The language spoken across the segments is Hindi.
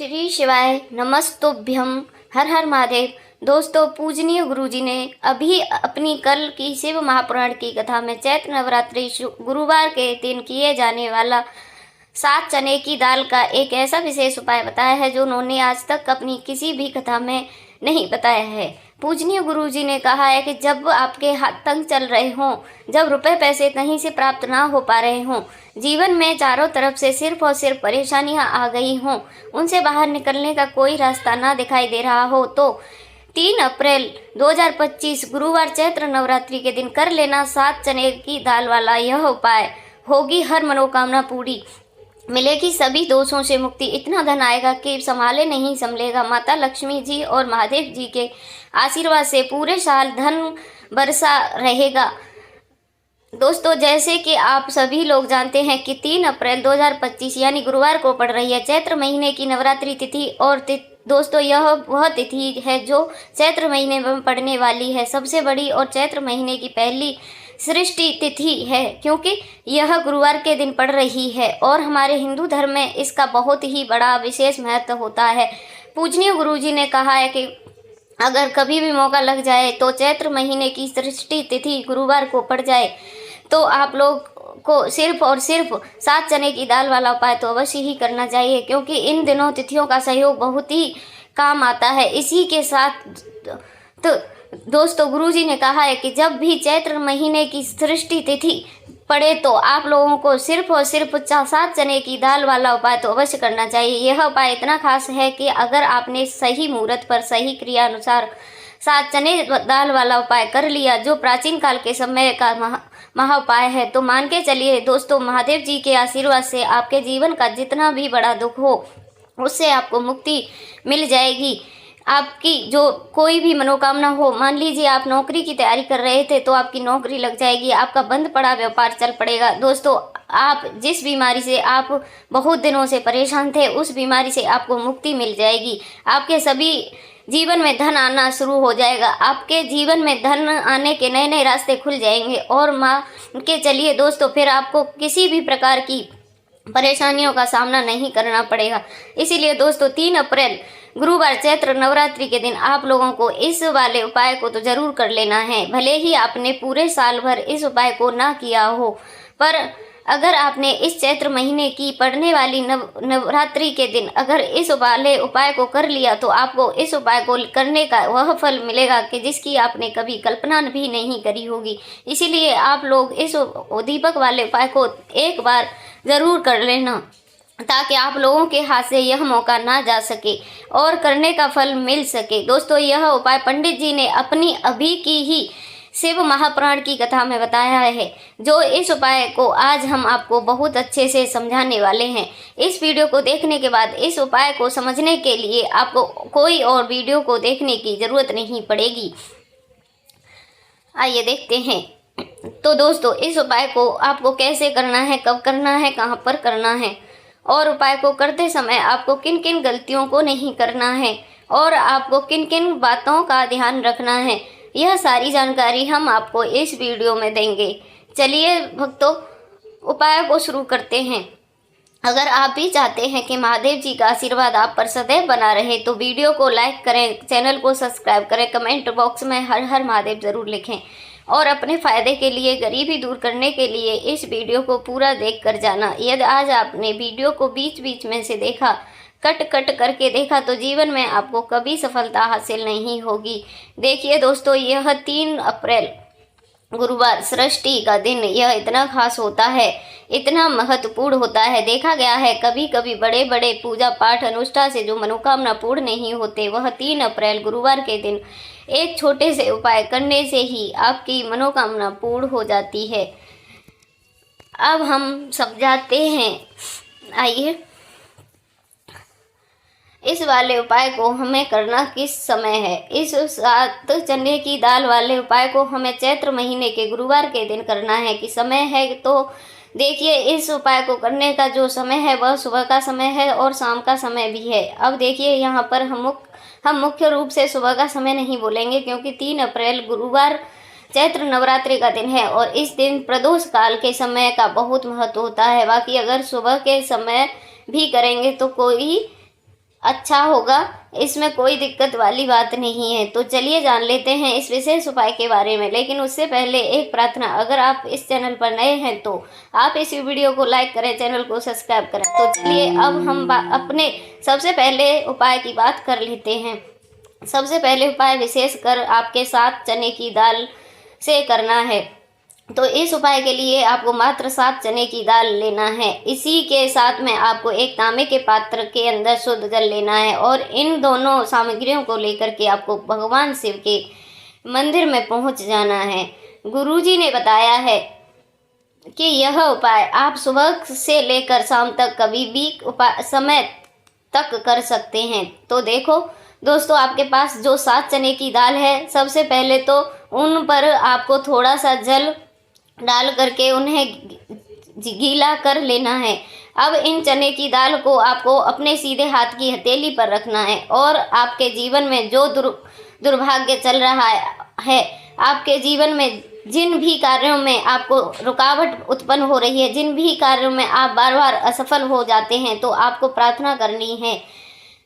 श्री शिवाय नमस्तुभ्यम। हर हर महादेव। दोस्तों, पूजनीय गुरुजी ने अभी अपनी कल की शिव महापुराण की कथा में चैत्र नवरात्रि गुरुवार के दिन किए जाने वाला 7 चने की दाल का एक ऐसा विशेष उपाय बताया है जो उन्होंने आज तक अपनी किसी भी कथा में नहीं बताया है। पूजनीय गुरुजी ने कहा है कि जब आपके हाथ तंग चल रहे हों, जब रुपए पैसे कहीं से प्राप्त ना हो पा रहे हों, जीवन में चारों तरफ से सिर्फ और सिर्फ परेशानियां आ गई हों, उनसे बाहर निकलने का कोई रास्ता ना दिखाई दे रहा हो, तो 3 अप्रैल 2025 गुरुवार चैत्र नवरात्रि के दिन कर लेना 7 चने की दाल वाला यह उपाय। होगी हर मनोकामना पूरी, मिलेगी सभी दोषों से मुक्ति, इतना धन आएगा कि संभाले नहीं संभलेगा। माता लक्ष्मी जी और महादेव जी के आशीर्वाद से पूरे साल धन बरसा रहेगा। दोस्तों, जैसे कि आप सभी लोग जानते हैं कि 3 अप्रैल 2025 यानी गुरुवार को पड़ रही है चैत्र महीने की नवरात्रि तिथि। और दोस्तों, यह वह तिथि है जो चैत्र महीने में पड़ने वाली है, सबसे बड़ी और चैत्र महीने की पहली सृष्टि तिथि है, क्योंकि यह गुरुवार के दिन पड़ रही है और हमारे हिंदू धर्म में इसका बहुत ही बड़ा विशेष महत्व होता है। पूजनीय गुरुजी ने कहा है कि अगर कभी भी मौका लग जाए तो चैत्र महीने की सृष्टि तिथि गुरुवार को पड़ जाए तो आप लोग को सिर्फ और सिर्फ 7 चने की दाल वाला उपाय तो अवश्य ही करना चाहिए, क्योंकि इन दिनों तिथियों का सहयोग बहुत ही काम आता है। इसी के साथ तो दोस्तों, गुरुजी ने कहा है कि जब भी चैत्र महीने की सृष्टि तिथि पड़े तो आप लोगों को सिर्फ और सिर्फ 7 चने की दाल वाला उपाय तो अवश्य करना चाहिए। यह उपाय इतना खास है कि अगर आपने सही मुहूर्त पर सही क्रिया अनुसार 7 चने दाल वाला उपाय कर लिया, जो प्राचीन काल के समय का महा उपाय है, तो मान के चलिए दोस्तों, महादेव जी के आशीर्वाद से आपके जीवन का जितना भी बड़ा दुख हो उससे आपको मुक्ति मिल जाएगी। आपकी जो कोई भी मनोकामना हो, मान लीजिए आप नौकरी की तैयारी कर रहे थे तो आपकी नौकरी लग जाएगी, आपका बंद पड़ा व्यापार चल पड़ेगा। दोस्तों, आप जिस बीमारी से आप बहुत दिनों से परेशान थे उस बीमारी से आपको मुक्ति मिल जाएगी। आपके सभी जीवन में धन आना शुरू हो जाएगा। आपके जीवन में धन आने के नए नए रास्ते खुल जाएंगे और मान के चलिए दोस्तों, फिर आपको किसी भी प्रकार की परेशानियों का सामना नहीं करना पड़ेगा। इसीलिए दोस्तों, 3 अप्रैल गुरुवार चैत्र नवरात्रि के दिन आप लोगों को इस वाले उपाय को तो जरूर कर लेना है। भले ही आपने पूरे साल भर इस उपाय को ना किया हो, पर अगर आपने इस चैत्र महीने की पड़ने वाली नवरात्रि के दिन अगर इस वाले उपाय को कर लिया तो आपको इस उपाय को करने का वह फल मिलेगा कि जिसकी आपने कभी कल्पना भी नहीं करी होगी। इसीलिए आप लोग इस दीपक वाले उपाय को एक बार जरूर कर लेना, ताकि आप लोगों के हाथ से यह मौका ना जा सके और करने का फल मिल सके। दोस्तों, यह उपाय पंडित जी ने अपनी अभी की ही शिव महापुराण की कथा में बताया है, जो इस उपाय को आज हम आपको बहुत अच्छे से समझाने वाले हैं। इस वीडियो को देखने के बाद इस उपाय को समझने के लिए आपको कोई और वीडियो को देखने की जरूरत नहीं पड़ेगी। आइए देखते हैं। तो दोस्तों, इस उपाय को आपको कैसे करना है, कब करना है, कहाँ पर करना है और उपाय को करते समय आपको किन किन गलतियों को नहीं करना है और आपको किन किन बातों का ध्यान रखना है, यह सारी जानकारी हम आपको इस वीडियो में देंगे। चलिए भक्तों, उपाय को शुरू करते हैं। अगर आप भी चाहते हैं कि महादेव जी का आशीर्वाद आप पर सदैव बना रहे तो वीडियो को लाइक करें, चैनल को सब्सक्राइब करें, कमेंट बॉक्स में हर हर महादेव ज़रूर लिखें और अपने फ़ायदे के लिए, गरीबी दूर करने के लिए इस वीडियो को पूरा देख कर जाना। यदि आज आपने वीडियो को बीच बीच में से देखा, कट कट करके देखा, तो जीवन में आपको कभी सफलता हासिल नहीं होगी। देखिए दोस्तों, यह 3 अप्रैल गुरुवार सृष्टि का दिन यह इतना खास होता है, इतना महत्वपूर्ण होता है। देखा गया है कभी कभी बड़े बड़े पूजा पाठ अनुष्ठान से जो मनोकामना पूर्ण नहीं होते, वह 3 अप्रैल गुरुवार के दिन एक छोटे से उपाय करने से ही आपकी मनोकामना पूर्ण हो जाती है। अब हम समझाते हैं। आइए, इस वाले उपाय को हमें करना किस समय है। इस 7 चने की दाल वाले उपाय को हमें चैत्र महीने के गुरुवार के दिन करना है। कि समय है तो देखिए, इस उपाय को करने का जो समय है वह सुबह का समय है और शाम का समय भी है। अब देखिए, यहाँ पर हम मुख्य रूप से सुबह का समय नहीं बोलेंगे, क्योंकि 3 अप्रैल गुरुवार चैत्र नवरात्रि का दिन है और इस दिन प्रदोष काल के समय का बहुत महत्व होता है। बाकी अगर सुबह के समय भी करेंगे तो कोई अच्छा होगा, इसमें कोई दिक्कत वाली बात नहीं है। तो चलिए जान लेते हैं इस विशेष उपाय के बारे में। लेकिन उससे पहले एक प्रार्थना, अगर आप इस चैनल पर नए हैं तो आप इस वीडियो को लाइक करें, चैनल को सब्सक्राइब करें। तो चलिए अब हम अपने सबसे पहले उपाय की बात कर लेते हैं। सबसे पहले उपाय विशेषकर आपके साथ चने की दाल से करना है। तो इस उपाय के लिए आपको मात्र 7 चने की दाल लेना है। इसी के साथ में आपको एक तांबे के पात्र के अंदर शुद्ध जल लेना है और इन दोनों सामग्रियों को लेकर के आपको भगवान शिव के मंदिर में पहुंच जाना है। गुरुजी ने बताया है कि यह उपाय आप सुबह से लेकर शाम तक कभी भी समय तक कर सकते हैं। तो देखो दोस्तों, आपके पास जो 7 चने की दाल है, सबसे पहले तो उन पर आपको थोड़ा सा जल डाल करके उन्हें गीला कर लेना है। अब इन चने की दाल को आपको अपने सीधे हाथ की हथेली पर रखना है और आपके जीवन में जो दुर्भाग्य चल रहा है, आपके जीवन में जिन भी कार्यों में आपको रुकावट उत्पन्न हो रही है, जिन भी कार्यों में आप बार बार असफल हो जाते हैं, तो आपको प्रार्थना करनी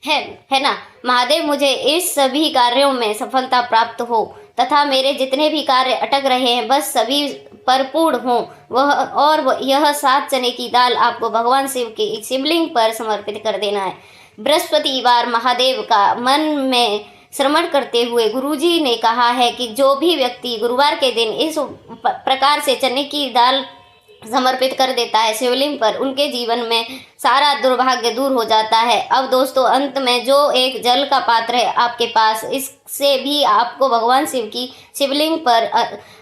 है ना, महादेव मुझे इस सभी कार्यों में सफलता प्राप्त हो तथा मेरे जितने भी कार्य अटक रहे हैं बस सभी परिपूर्ण हो। यह 7 चने की दाल आपको भगवान शिव के शिवलिंग पर समर्पित कर देना है। बृहस्पतिवार महादेव का मन में श्रवण करते हुए गुरुजी ने कहा है कि जो भी व्यक्ति गुरुवार के दिन इस प्रकार से चने की दाल समर्पित कर देता है शिवलिंग पर, उनके जीवन में सारा दुर्भाग्य दूर हो जाता है। अब दोस्तों, अंत में जो एक जल का पात्र है आपके पास, इससे भी आपको भगवान शिव की शिवलिंग पर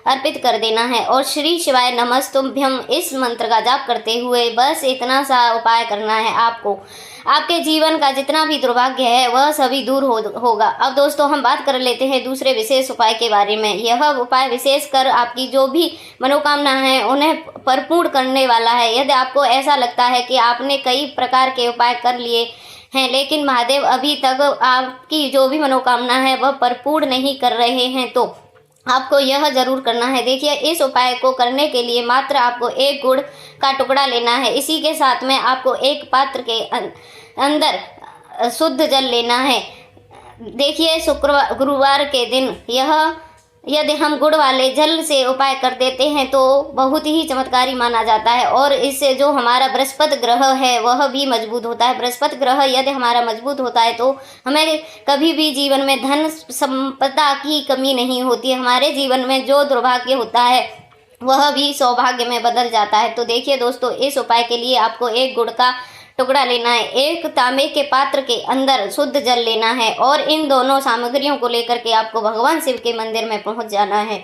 अर्पित कर देना है और श्री शिवाय नमस्तुभ्यम इस मंत्र का जाप करते हुए बस इतना सा उपाय करना है। आपको आपके जीवन का जितना भी दुर्भाग्य है वह सभी दूर होगा। अब दोस्तों, हम बात कर लेते हैं दूसरे विशेष उपाय के बारे में। यह उपाय विशेषकर आपकी जो भी मनोकामना है उन्हें परिपूर्ण करने वाला है। यदि आपको ऐसा लगता है कि आपने कई प्रकार के उपाय कर लिए हैं लेकिन महादेव अभी तक आपकी जो भी मनोकामना है वह परिपूर्ण नहीं कर रहे हैं, तो आपको यह जरूर करना है। देखिए, इस उपाय को करने के लिए मात्र आपको 1 गुड़ का टुकड़ा लेना है। इसी के साथ में आपको एक पात्र के अंदर शुद्ध जल लेना है। देखिए, गुरुवार के दिन यदि हम गुड़ वाले जल से उपाय कर देते हैं तो बहुत ही चमत्कारी माना जाता है और इससे जो हमारा बृहस्पति ग्रह है वह भी मजबूत होता है। बृहस्पति ग्रह यदि हमारा मजबूत होता है तो हमें कभी भी जीवन में धन संपदा की कमी नहीं होती है। हमारे जीवन में जो दुर्भाग्य होता है वह भी सौभाग्य में बदल जाता है। तो देखिए दोस्तों, इस उपाय के लिए आपको 1 गुड़ का टुकड़ा लेना है, एक तांबे के पात्र के अंदर शुद्ध जल लेना है और इन दोनों सामग्रियों को लेकर के आपको भगवान शिव के मंदिर में पहुंच जाना है।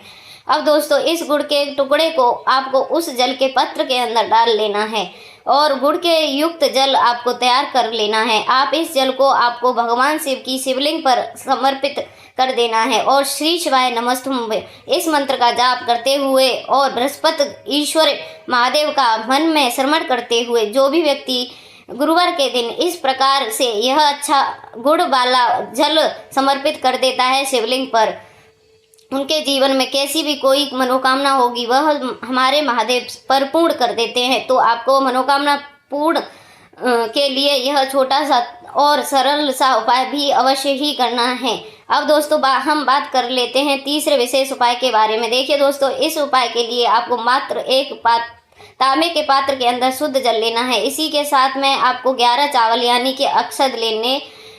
अब दोस्तों, इस गुड़ के टुकड़े को आपको उस जल के पात्र के अंदर डाल लेना है और गुड़ के युक्त जल आपको तैयार कर लेना है। आप इस जल को आपको भगवान शिव की शिवलिंग पर समर्पित कर देना है और श्री शिवाय नमस्तुभ्यं इस मंत्र का जाप करते हुए और बृहस्पति ईश्वर महादेव का मन में स्मरण करते हुए जो भी व्यक्ति गुरुवार के दिन इस प्रकार से यह अच्छा गुड़ वाला जल समर्पित कर देता है शिवलिंग पर, उनके जीवन में कैसी भी कोई मनोकामना होगी वह हमारे महादेव परिपूर्ण कर देते हैं। तो आपको मनोकामना पूर्ण के लिए यह छोटा सा और सरल सा उपाय भी अवश्य ही करना है। अब दोस्तों, हम बात कर लेते हैं तीसरे विशेष उपाय के बारे में। देखिए दोस्तों, इस उपाय के लिए आपको मात्र एक तांबे के पात्र के अंदर शुद्ध जल लेना है। इसी के साथ में आपको 11 चावल यानी कि अक्षत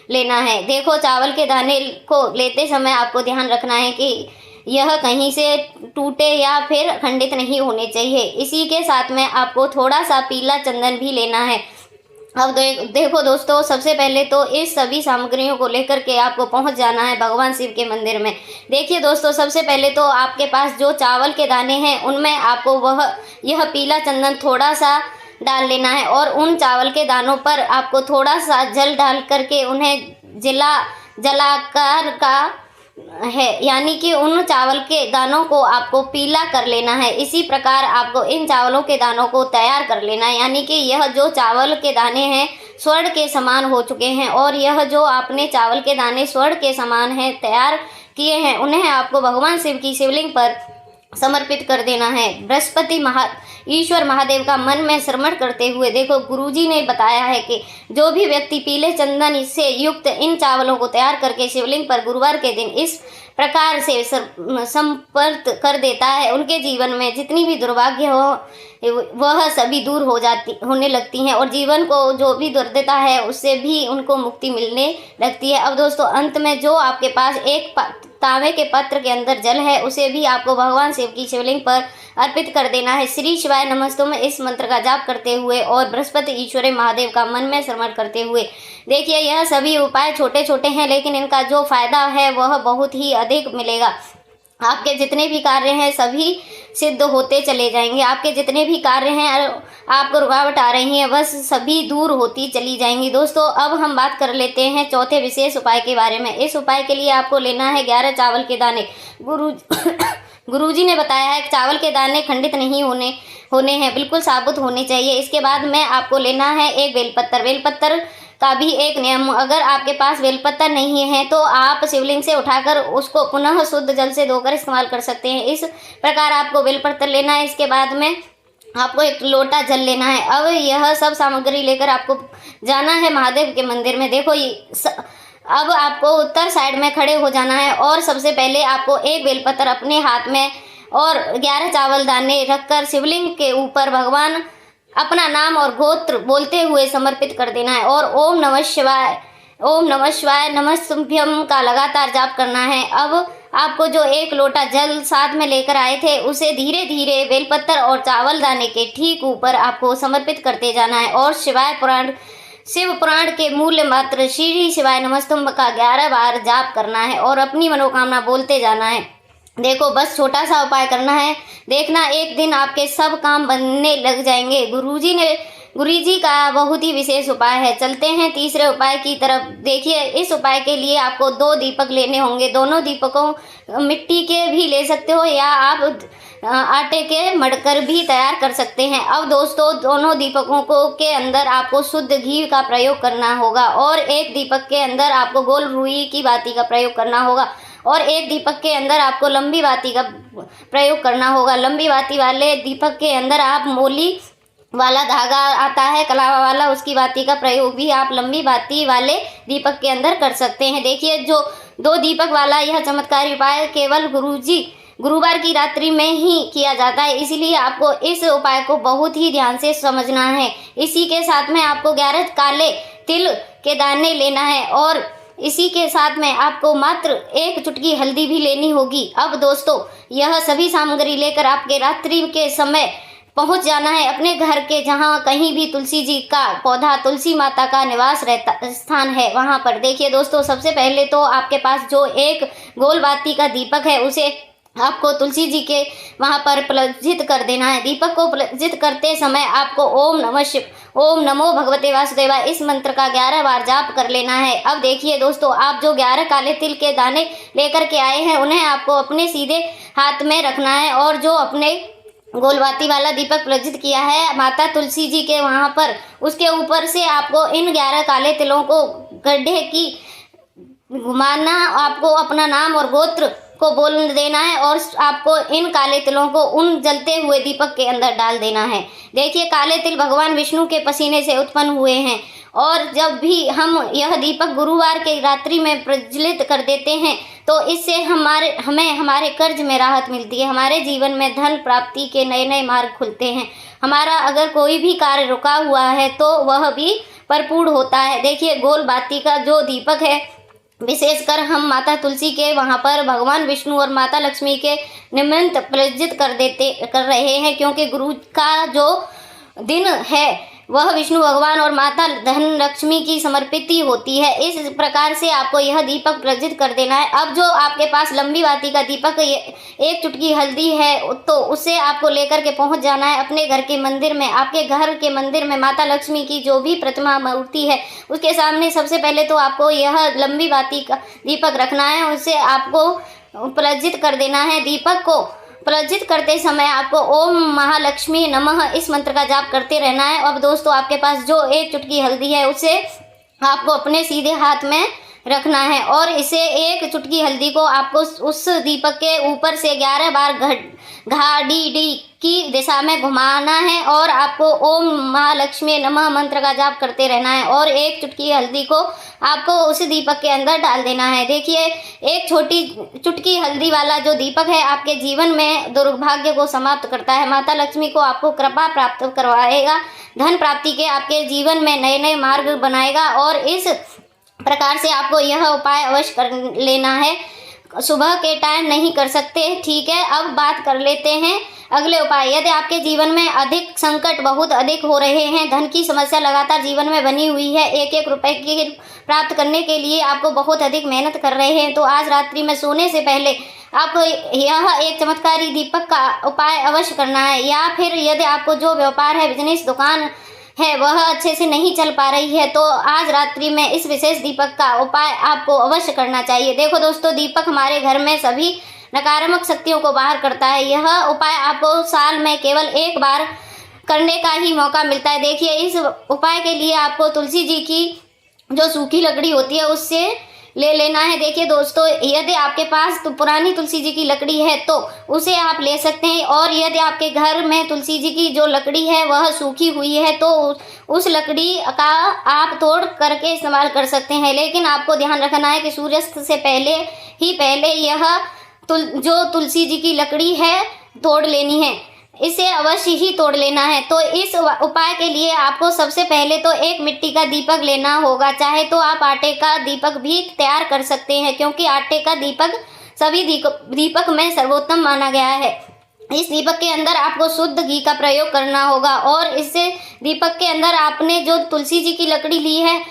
लेना है। देखो, चावल के दाने को लेते समय आपको ध्यान रखना है कि यह कहीं से टूटे या फिर खंडित नहीं होने चाहिए। इसी के साथ में आपको थोड़ा सा पीला चंदन भी लेना है। अब देखो दोस्तों, सबसे पहले तो इस सभी सामग्रियों को लेकर के आपको पहुंच जाना है भगवान शिव के मंदिर में। देखिए दोस्तों, सबसे पहले तो आपके पास जो चावल के दाने हैं उनमें आपको यह पीला चंदन थोड़ा सा डाल लेना है और उन चावल के दानों पर आपको थोड़ा सा जल डाल करके उन्हें जलाकार का है, यानी कि उन चावल के दानों को आपको पीला कर लेना है। इसी प्रकार आपको इन चावलों के दानों को तैयार कर लेना है, यानी कि यह जो चावल के दाने हैं स्वर्ण के समान हो चुके हैं और यह जो आपने चावल के दाने स्वर्ण के समान हैं तैयार किए हैं उन्हें आपको भगवान शिव की शिवलिंग पर समर्पित कर देना है। बृहस्पति ईश्वर महादेव का मन में स्मरण करते हुए देखो गुरुजी ने बताया है कि जो भी व्यक्ति पीले चंदन से युक्त इन चावलों को तैयार करके शिवलिंग पर गुरुवार के दिन इस प्रकार से संपर्क कर देता है, उनके जीवन में जितनी भी दुर्भाग्य हो वह सभी दूर होने लगती हैं और जीवन को जो भी दुर्दशा है उससे भी उनको मुक्ति मिलने लगती है। अब दोस्तों अंत में जो आपके पास एक तांबे के पात्र के अंदर जल है उसे भी आपको भगवान शिव की शिवलिंग पर अर्पित कर देना है। श्री शिवाय नमस्तुम इस मंत्र का जाप करते हुए और बृहस्पति ईश्वर महादेव का मन में स्मरण करते हुए देखिए यह सभी उपाय छोटे छोटे हैं लेकिन इनका जो फायदा है वह बहुत ही अधिक मिलेगा। आपके जितने भी कार्य हैं सभी सिद्ध होते चले जाएंगे। आपके जितने भी कार्य हैं आपको रुकावट आ रही है बस सभी दूर होती चली जाएंगी। दोस्तों अब हम बात कर लेते हैं चौथे विशेष उपाय के बारे में। इस उपाय के लिए आपको लेना है 11 चावल के दाने। गुरुजी ने बताया है कि चावल के दाने खंडित नहीं होने हैं, बिल्कुल साबुत होने चाहिए। इसके बाद में आपको लेना है एक बेलपत्र। बेलपत्र का भी एक नियम, अगर आपके पास बेलपत्र नहीं है तो आप शिवलिंग से उठाकर उसको पुनः शुद्ध जल से धोकर इस्तेमाल कर सकते हैं। इस प्रकार आपको बेलपत्र लेना है। इसके बाद में आपको एक लोटा जल लेना है। अब यह सब सामग्री लेकर आपको जाना है महादेव के मंदिर में। देखो अब आपको उत्तर साइड में खड़े हो जाना है और सबसे पहले आपको एक बेलपत्र अपने हाथ में और 11 चावल दाने रखकर शिवलिंग के ऊपर भगवान अपना नाम और गोत्र बोलते हुए समर्पित कर देना है और ओम नमः शिवाय नमस्तुभ्यम का लगातार जाप करना है। अब आपको जो एक लोटा जल साथ में लेकर आए थे उसे धीरे धीरे बेलपत्र और चावल दाने के ठीक ऊपर आपको समर्पित करते जाना है और शिव पुराण के मूल्य मात्र श्री शिवाय नमस्तुम का 11 बार जाप करना है और अपनी मनोकामना बोलते जाना है। देखो बस छोटा सा उपाय करना है, देखना एक दिन आपके सब काम बनने लग जाएंगे। गुरुजी का बहुत ही विशेष उपाय है। चलते हैं तीसरे उपाय की तरफ। देखिए इस उपाय के लिए आपको 2 दीपक लेने होंगे। दोनों दीपकों मिट्टी के भी ले सकते हो या आप आटे के मड़कर भी तैयार कर सकते हैं। अब दोस्तों दोनों दीपकों के अंदर आपको शुद्ध घी का प्रयोग करना होगा और एक दीपक के अंदर आपको गोल रुई की बाती का प्रयोग करना होगा और एक दीपक के अंदर आपको लंबी बाती का प्रयोग करना होगा। लंबी बाती वाले दीपक के अंदर आप मोली वाला धागा आता है कलावा वाला, उसकी बाती का प्रयोग भी आप लंबी बाती वाले दीपक के अंदर कर सकते हैं। देखिए जो 2 दीपक वाला यह चमत्कारी उपाय केवल गुरुवार की रात्रि में ही किया जाता है, इसीलिए आपको इस उपाय को बहुत ही ध्यान से समझना है। इसी के साथ में आपको 11 काले तिल के दाने लेना है और इसी के साथ में आपको मात्र 1 चुटकी हल्दी भी लेनी होगी। अब दोस्तों यह सभी सामग्री लेकर आपके रात्रि के समय पहुंच जाना है अपने घर के जहां कहीं भी तुलसी जी का पौधा, तुलसी माता का निवास स्थान है वहां पर। देखिए दोस्तों सबसे पहले तो आपके पास जो एक गोल बाती का दीपक है उसे आपको तुलसी जी के वहां पर प्रज्वलित कर देना है। दीपक को प्रज्वलित करते समय आपको ओम नमो भगवते वासुदेवाय इस मंत्र का 11 बार जाप कर लेना है। अब देखिए दोस्तों आप जो 11 काले तिल के दाने लेकर के आए हैं उन्हें आपको अपने सीधे हाथ में रखना है और जो अपने गोलबाती वाला दीपक प्रज्वलित किया है माता तुलसी जी के वहां पर, उसके ऊपर से आपको इन 11 काले तिलों को गड्ढे की घुमाना, आपको अपना नाम और गोत्र को बोल देना है और आपको इन काले तिलों को उन जलते हुए दीपक के अंदर डाल देना है। देखिए काले तिल भगवान विष्णु के पसीने से उत्पन्न हुए हैं और जब भी हम यह दीपक गुरुवार के रात्रि में प्रज्वलित कर देते हैं तो इससे हमें हमारे कर्ज में राहत मिलती है, हमारे जीवन में धन प्राप्ति के नए नए मार्ग खुलते हैं, हमारा अगर कोई भी कार्य रुका हुआ है तो वह भी परिपूर्ण होता है। देखिए गोल बाती का जो दीपक है विशेषकर हम माता तुलसी के वहाँ पर भगवान विष्णु और माता लक्ष्मी के निमित्त प्रज्वलित कर रहे हैं, क्योंकि गुरु का जो दिन है वह विष्णु भगवान और माता धन लक्ष्मी की समर्पित होती है। इस प्रकार से आपको यह दीपक प्रज्वलित कर देना है। अब जो आपके पास लंबी बाती का दीपक 1 चुटकी हल्दी है तो उसे आपको लेकर के पहुंच जाना है अपने घर के मंदिर में। आपके घर के मंदिर में माता लक्ष्मी की जो भी प्रतिमा मूर्ति है उसके सामने सबसे पहले तो आपको यह लंबी बाती का दीपक रखना है, उसे आपको प्रज्वलित कर देना है। दीपक को प्रज्वलित करते समय आपको ओम महालक्ष्मी नमः इस मंत्र का जाप करते रहना है। अब दोस्तों आपके पास जो 1 चुटकी हल्दी है उसे आपको अपने सीधे हाथ में रखना है और इसे एक चुटकी हल्दी को आपको उस दीपक के ऊपर से 11 बार घाडी की दिशा में घुमाना है और आपको ओम महालक्ष्मी नमः मंत्र का जाप करते रहना है और एक चुटकी हल्दी को आपको उस दीपक के अंदर डाल देना है। देखिए, एक छोटी चुटकी हल्दी वाला जो दीपक है आपके जीवन में दुर्भाग्य को समाप्त करता है। माता लक्ष्मी को आपको कृपा प्राप्त करवाएगा, धन प्राप्ति के आपके जीवन में नए नए मार्ग बनाएगा और इस प्रकार से आपको यह उपाय अवश्य कर लेना है। सुबह के टाइम नहीं कर सकते, ठीक है। अब बात कर लेते हैं अगले उपाय। यदि आपके जीवन में अधिक संकट बहुत अधिक हो रहे हैं, धन की समस्या लगातार जीवन में बनी हुई है, एक एक रुपए की प्राप्त करने के लिए आपको बहुत अधिक मेहनत कर रहे हैं, तो आज रात्रि में सोने से पहले आपको यह एक चमत्कारी दीपक का उपाय अवश्य करना है। या फिर यदि आपको जो व्यापार है, बिजनेस, दुकान है, वह अच्छे से नहीं चल पा रही है, तो आज रात्रि में इस विशेष दीपक का उपाय आपको अवश्य करना चाहिए। देखो दोस्तों, दीपक हमारे घर में सभी नकारात्मक शक्तियों को बाहर करता है। यह उपाय आपको साल में केवल एक बार करने का ही मौका मिलता है। देखिए, इस उपाय के लिए आपको तुलसी जी की जो सूखी लकड़ी होती है उससे ले लेना है। देखिए दोस्तों, यदि आपके पास तो पुरानी तुलसी जी की लकड़ी है तो उसे आप ले सकते हैं और यदि आपके घर में तुलसी जी की जो लकड़ी है वह सूखी हुई है तो उस लकड़ी का आप तोड़ करके इस्तेमाल कर सकते हैं। लेकिन आपको ध्यान रखना है कि सूर्यास्त से पहले यह जो तुलसी जी की लकड़ी है तोड़ लेनी है, इसे अवश्य ही तोड़ लेना है। तो इस उपाय के लिए आपको सबसे पहले तो एक मिट्टी का दीपक लेना होगा। चाहे तो आप आटे का दीपक भी तैयार कर सकते हैं, क्योंकि आटे का दीपक सभी दीपक में सर्वोत्तम माना गया है। इस दीपक के अंदर आपको शुद्ध घी का प्रयोग करना होगा और इससे दीपक के अंदर आपने जो तुलसी जी की लकड़ी ली है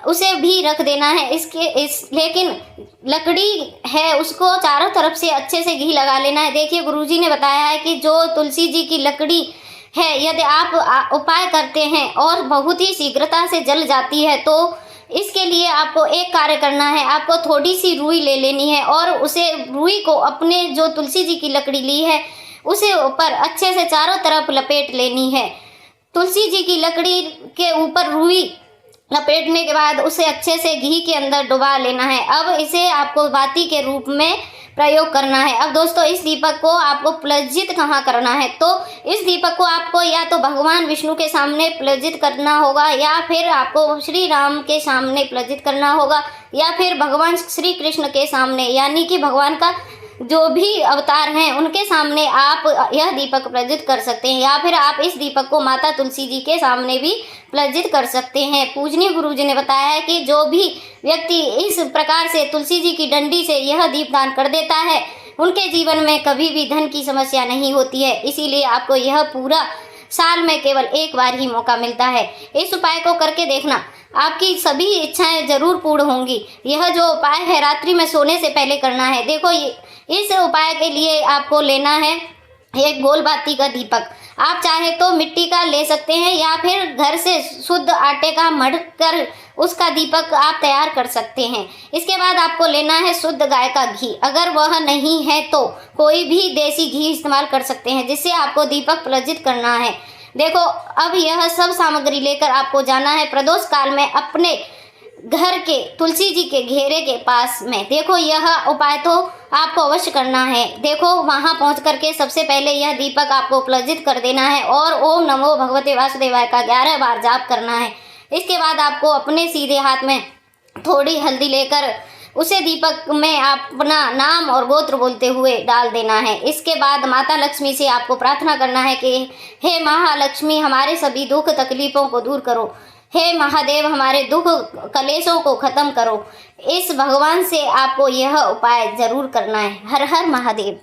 उसे भी रख देना है। लेकिन लकड़ी है उसको चारों तरफ से अच्छे से घी लगा लेना है। देखिए, गुरुजी ने बताया है कि जो तुलसी जी की लकड़ी है यदि आप उपाय करते हैं और बहुत ही शीघ्रता से जल जाती है, तो इसके लिए आपको एक कार्य करना है। आपको थोड़ी सी रुई ले लेनी है और उसे रुई को अपने जो तुलसी जी की लकड़ी ली है उसे ऊपर अच्छे से चारों तरफ लपेट लेनी है। तुलसी जी की लकड़ी के ऊपर रुई लपेटने के बाद उसे अच्छे से घी के अंदर डुबा लेना है। अब इसे आपको बाती के रूप में प्रयोग करना है। अब दोस्तों, इस दीपक को आपको प्रज्वलित कहाँ करना है, तो इस दीपक को आपको या तो भगवान विष्णु के सामने प्रज्वलित करना होगा या फिर आपको श्री राम के सामने प्रज्वलित करना होगा या फिर भगवान श्री कृष्ण के सामने, यानी कि भगवान का जो भी अवतार हैं उनके सामने आप यह दीपक प्रज्वलित कर सकते हैं। या फिर आप इस दीपक को माता तुलसी जी के सामने भी प्रज्वलित कर सकते हैं। पूजनीय गुरुजी ने बताया है कि जो भी व्यक्ति इस प्रकार से तुलसी जी की डंडी से यह दीपदान कर देता है उनके जीवन में कभी भी धन की समस्या नहीं होती है। इसीलिए आपको यह पूरा साल में केवल एक बार ही मौका मिलता है। इस उपाय को करके देखना, आपकी सभी इच्छाएं जरूर पूर्ण होंगी। यह जो उपाय है रात्रि में सोने से पहले करना है। देखो, इस उपाय के लिए आपको लेना है एक गोल बाती का दीपक। आप चाहे तो मिट्टी का ले सकते हैं या फिर घर से शुद्ध आटे का मढ़ कर उसका दीपक आप तैयार कर सकते हैं। इसके बाद आपको लेना है शुद्ध गाय का घी। अगर वह नहीं है तो कोई भी देसी घी इस्तेमाल कर सकते हैं, जिससे आपको दीपक प्रज्वलित करना है। देखो, अब यह सब सामग्री लेकर आपको जाना है प्रदोष काल में अपने घर के तुलसी जी के घेरे के पास में। देखो, यह उपाय तो आपको अवश्य करना है। देखो, वहां पहुंच करके सबसे पहले यह दीपक आपको प्रज्वलित कर देना है और ओम नमो भगवते वासुदेवाय का 11 बार जाप करना है। इसके बाद आपको अपने सीधे हाथ में थोड़ी हल्दी लेकर उसे दीपक में अपना नाम और गोत्र बोलते हुए डाल देना है। इसके बाद माता लक्ष्मी से आपको प्रार्थना करना है कि हे महालक्ष्मी, हमारे सभी दुख तकलीफों को दूर करो। हे महादेव, हमारे दुख कलेशों को खत्म करो। इस भगवान से आपको यह उपाय जरूर करना है। हर हर महादेव।